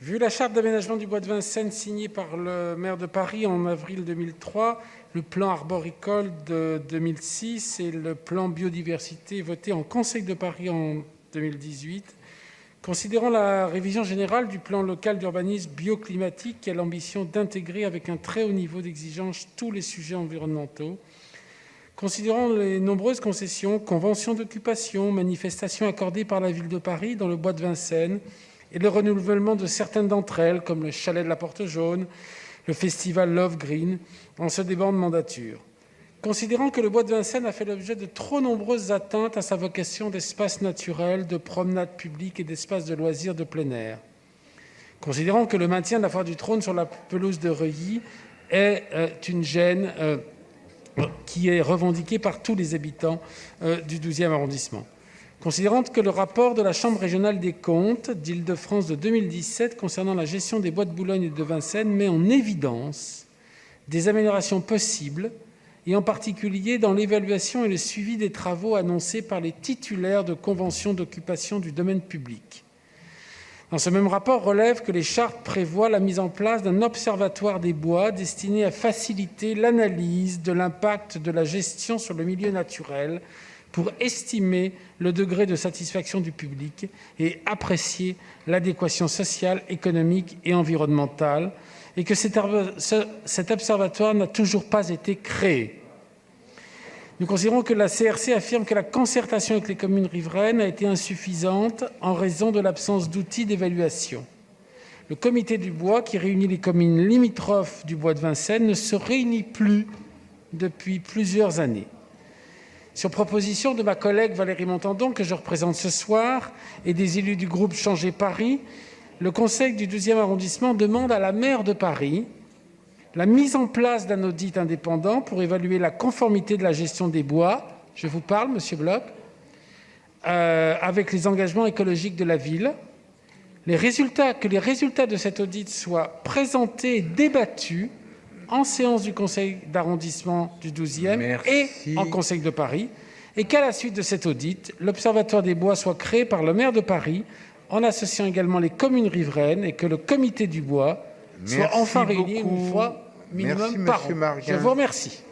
Vu la charte d'aménagement du bois de Vincennes signée par le maire de Paris en avril 2003, le plan arboricole de 2006 et le plan biodiversité voté en Conseil de Paris en 2018, considérant la révision générale du plan local d'urbanisme bioclimatique qui a l'ambition d'intégrer avec un très haut niveau d'exigence tous les sujets environnementaux, considérant les nombreuses concessions, conventions d'occupation, manifestations accordées par la ville de Paris dans le bois de Vincennes et le renouvellement de certaines d'entre elles, comme le chalet de la Porte Jaune, le festival Love Green, en ce débat de mandature. Considérant que le bois de Vincennes a fait l'objet de trop nombreuses atteintes à sa vocation d'espace naturel, de promenade publique et d'espace de loisirs de plein air. Considérant que le maintien de la foire du Trône sur la pelouse de Reuilly est une gêne qui est revendiquée par tous les habitants du 12e arrondissement. Considérant que le rapport de la Chambre régionale des comptes d'Île-de-France de 2017 concernant la gestion des bois de Boulogne et de Vincennes met en évidence des améliorations possibles, et en particulier dans l'évaluation et le suivi des travaux annoncés par les titulaires de conventions d'occupation du domaine public. Dans ce même rapport, relève que les chartes prévoient la mise en place d'un observatoire des bois destiné à faciliter l'analyse de l'impact de la gestion sur le milieu naturel pour estimer le degré de satisfaction du public et apprécier l'adéquation sociale, économique et environnementale, et que cet observatoire n'a toujours pas été créé. Nous considérons que la CRC affirme que la concertation avec les communes riveraines a été insuffisante en raison de l'absence d'outils d'évaluation. Le comité du bois, qui réunit les communes limitrophes du bois de Vincennes, ne se réunit plus depuis plusieurs années. Sur proposition de ma collègue Valérie Montandon, que je représente ce soir, et des élus du groupe Changer Paris, le Conseil du 12e arrondissement demande à la maire de Paris la mise en place d'un audit indépendant pour évaluer la conformité de la gestion des bois, je vous parle, monsieur Bloch, avec les engagements écologiques de la ville. Que les résultats de cet audit soient présentés et débattus en séance du Conseil d'arrondissement du 12e et en Conseil de Paris, et qu'à la suite de cet audit, l'Observatoire des bois soit créé par le maire de Paris, en associant également les communes riveraines, et que le comité du bois soit enfin réuni une fois minimum par an. Je vous remercie.